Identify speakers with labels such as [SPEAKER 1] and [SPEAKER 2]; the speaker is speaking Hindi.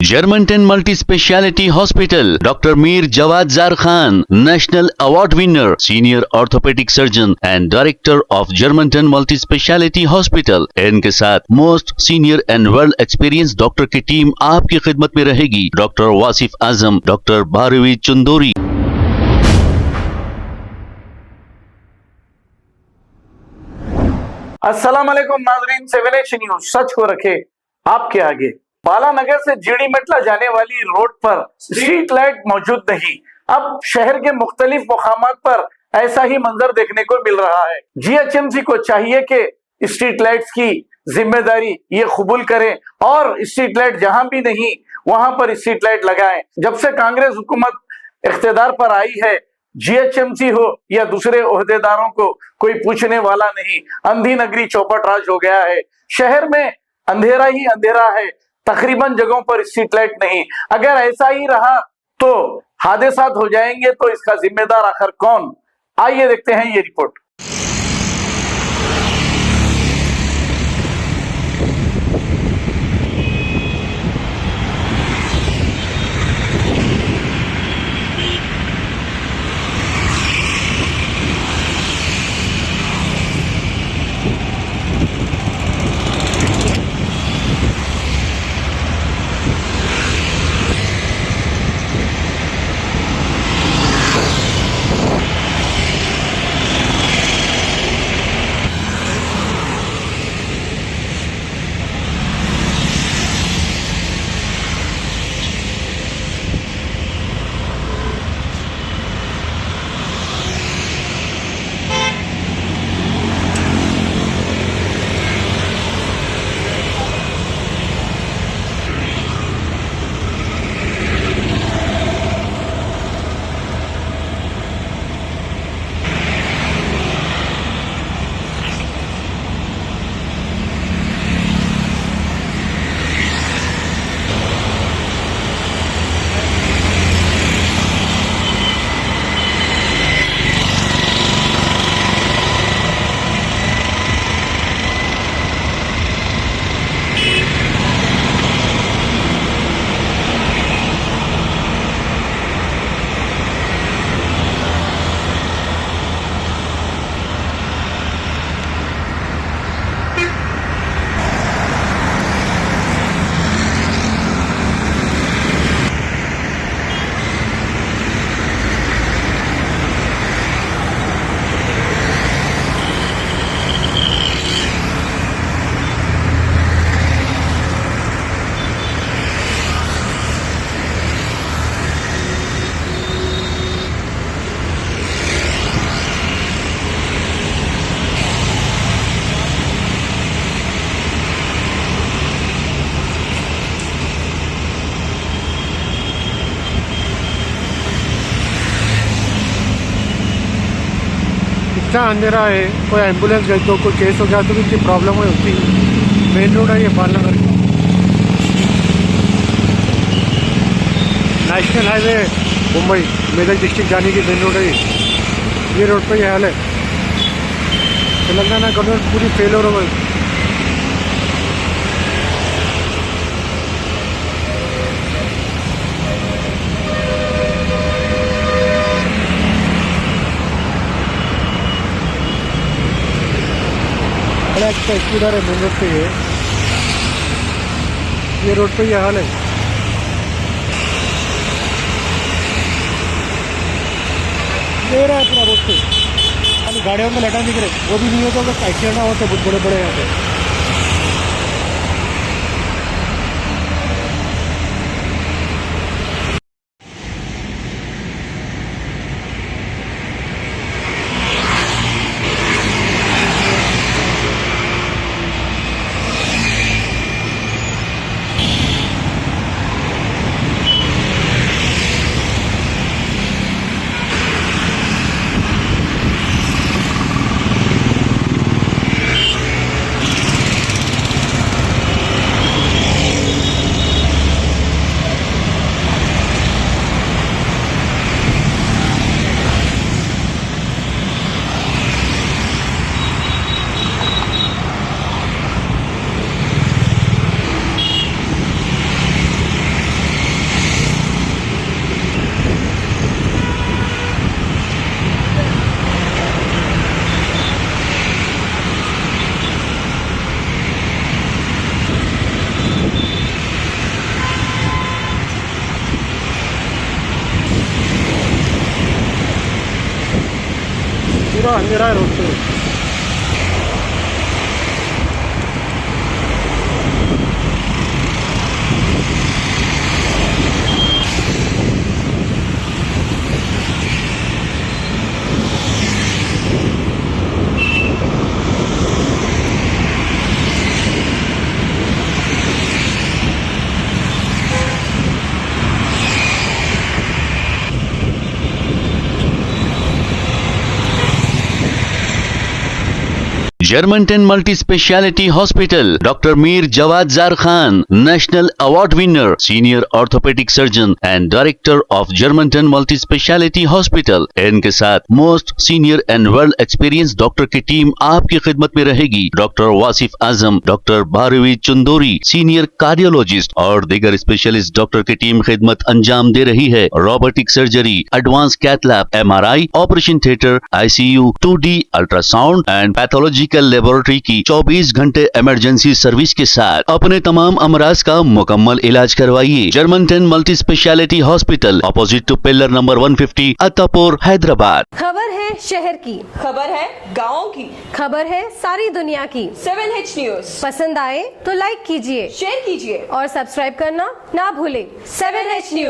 [SPEAKER 1] Germantown Multi Speciality Hospital, Dr. Mir Jawad Zar Khan, National Award winner, Senior Orthopedic Surgeon and Director of Germantown Multi Speciality Hospital। इनके साथ most senior and world experience doctor की टीम आपकी खिदमत में रहेगी। Doctor Wasif Azam, doctor Bharvi Chandori.
[SPEAKER 2] अस्सलाम वालेकुम नाजरीन, 7H न्यूज सच को रखे आपके आगे। बालानगर से जीडी मेटला जाने वाली रोड पर स्ट्रीट लाइट मौजूद नहीं। अब शहर के मुख्तलिफ मुकामात पर ऐसा ही मंजर देखने को मिल रहा है। जीएचएमसी को चाहिए कि स्ट्रीट लाइट्स की जिम्मेदारी ये कबूल करें और स्ट्रीट लाइट जहां भी नहीं वहां पर स्ट्रीट लाइट लगाएं। जब से कांग्रेस हुकूमत इख्तिदार पर आई है, जीएचएमसी हो या दूसरे ओहदेदारों को कोई पूछने वाला नहीं। अंधी नगरी चौपट राज हो गया है। शहर में अंधेरा ही अंधेरा है, तकरीबन जगहों पर स्ट्रीट लाइट नहीं। अगर ऐसा ही रहा तो हादसात हो जाएंगे, तो इसका जिम्मेदार आखिर कौन? आइए देखते हैं ये रिपोर्ट।
[SPEAKER 3] इतना अंधेरा है, कोई एम्बुलेंस गई तो कोई केस हो गया तो भी इतनी प्रॉब्लम होती। मेन रोड है ये Balanagar, national highway Mumbai Medak district जाने की मेन रोड है ये रोड पर ये हाल है। तेलंगाना गवर्नमेंट पूरी फेल हो रही है। स्पीडर है मेन रोड पे ये रोड पे ये हाल है। दे रहा है पूरा रोड पे, खाली गाड़ियों में लटा दिख रहे, वो भी नहीं होता तो एक्सीडेंट ना होते बहुत बड़े बड़े यहाँ पे। पूरा अंधेरा है रोड पे।
[SPEAKER 1] Germantown Multi Speciality Hospital, Dr. Mir Jawad Zar Khan, National Award winner, Senior Orthopedic Surgeon and Director of Germantown Multi Speciality Hospital। इनके साथ most senior and world experience doctor की टीम आपकी खिदमत में रहेगी। Doctor Wasif Azam, doctor Bharvi Chandori, senior cardiologist और दीगर स्पेशलिस्ट डॉक्टर की टीम खिदमत अंजाम दे रही है। Robotic surgery, advance cath lab, MRI, operation theatre, ICU, 2D ultrasound and pathological laboratory की 24 घंटे इमरजेंसी सर्विस के साथ अपने तमाम अमराज का मुकम्मल इलाज करवाइए। Germanten multi speciality hospital, opposite to pillar number 150, Attapur, Hyderabad.
[SPEAKER 4] खबर है शहर की,
[SPEAKER 5] खबर है गाँव की,
[SPEAKER 4] खबर है सारी दुनिया की।
[SPEAKER 5] 7H न्यूज
[SPEAKER 4] पसंद आए तो लाइक कीजिए,
[SPEAKER 5] शेयर कीजिए
[SPEAKER 4] और सब्सक्राइब करना ना भूलें।
[SPEAKER 5] 7H news.